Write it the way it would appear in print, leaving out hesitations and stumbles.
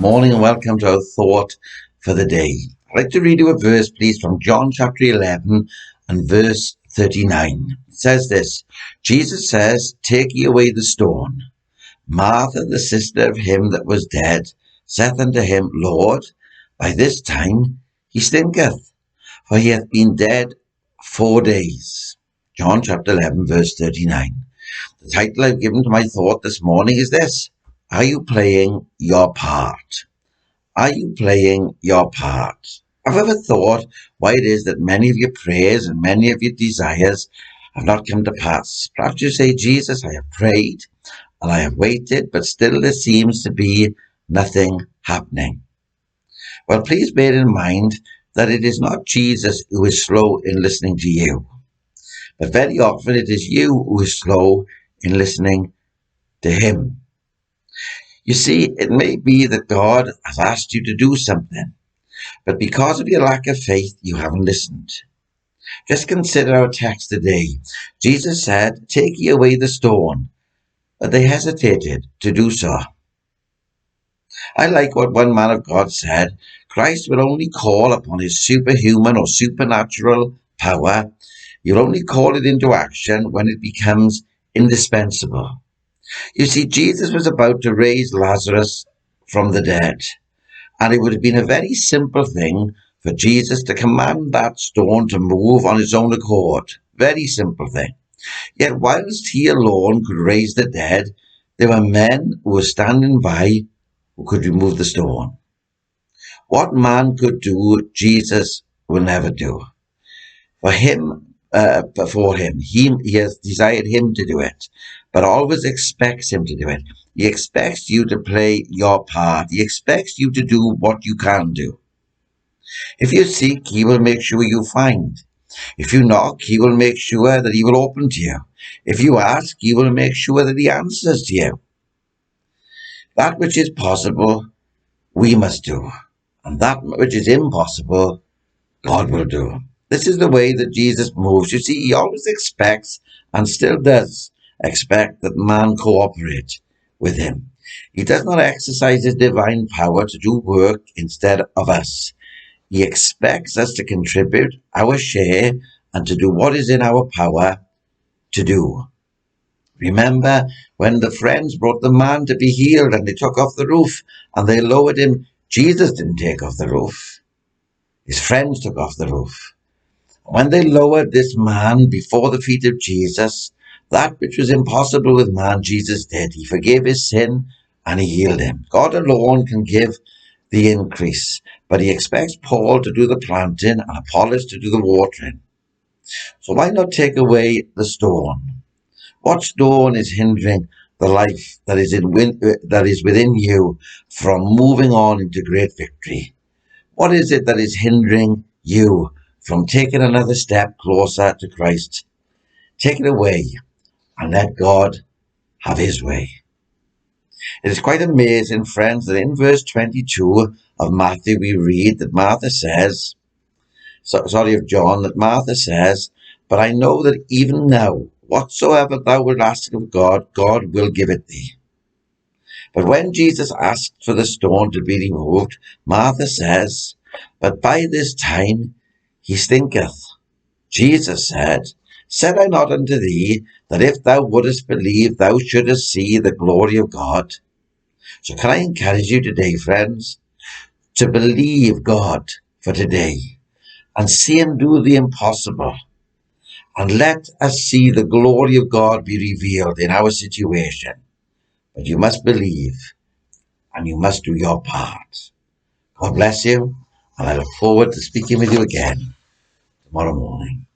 Morning and welcome to our thought for the day. I'd like to read you a verse, please, from John chapter 11 and verse 39. It says this: Jesus says, "Take ye away the stone." Martha, the sister of him that was dead, saith unto him, Lord, by this time he stinketh, for he hath been dead 4 days. John chapter 11 verse 39. The title I've given to my thought this morning is this: Are you playing your part? Are you playing your part? Have you ever thought why it is that many of your prayers and many of your desires have not come to pass? Perhaps you say, Jesus, I have prayed and I have waited, but still there seems to be nothing happening. Well, please bear in mind that it is not Jesus who is slow in listening to you, but very often it is you who is slow in listening to him. You see, it may be that God has asked you to do something, but because of your lack of faith, you haven't listened. Just consider our text today. Jesus said, "Take ye away the stone," but they hesitated to do so. I like what one man of God said: Christ will only call upon his superhuman or supernatural power. You'll only call it into action when it becomes indispensable. You see, Jesus was about to raise Lazarus from the dead, and it would have been a very simple thing for Jesus to command that stone to move on its own accord. Very simple thing. Yet whilst he alone could raise the dead, there were men who were standing by who could remove the stone. What man could do, Jesus will never do. Before him, he has desired him to do it, but always expects him to do it. He expects you to play your part. He expects you to do what you can do. If you seek, he will make sure you find. If you knock, he will make sure that he will open to you. If you ask, he will make sure that he answers to you. That which is possible, we must do. And that which is impossible, God will do. This is the way that Jesus moves. You see, he always expects, and still does expect, that man cooperate with him. He does not exercise his divine power to do work instead of us. He expects us to contribute our share and to do what is in our power to do. Remember when the friends brought the man to be healed and they took off the roof and they lowered him? Jesus didn't take off the roof. His friends took off the roof. When they lowered this man before the feet of Jesus, that which was impossible with man, Jesus did. He forgave his sin and he healed him. God alone can give the increase, but he expects Paul to do the planting and Apollos to do the watering. So why not take away the stone? What stone is hindering the life that is within you from moving on into great victory? What is it that is hindering you from taking another step closer to Christ? Take it away and let God have his way. It is quite amazing, friends, that in verse 22 of Matthew we read that Martha says, that Martha says, "But I know that even now, whatsoever thou wilt ask of God, God will give it thee." But when Jesus asked for the stone to be removed, Martha says, "But by this time he stinketh." Jesus said I not unto thee, that if thou wouldest believe, thou shouldest see the glory of God? So can I encourage you today, friends, to believe God for today and see him do the impossible, and let us see the glory of God be revealed in our situation. But you must believe and you must do your part. God bless you, and I look forward to speaking with you again tomorrow morning.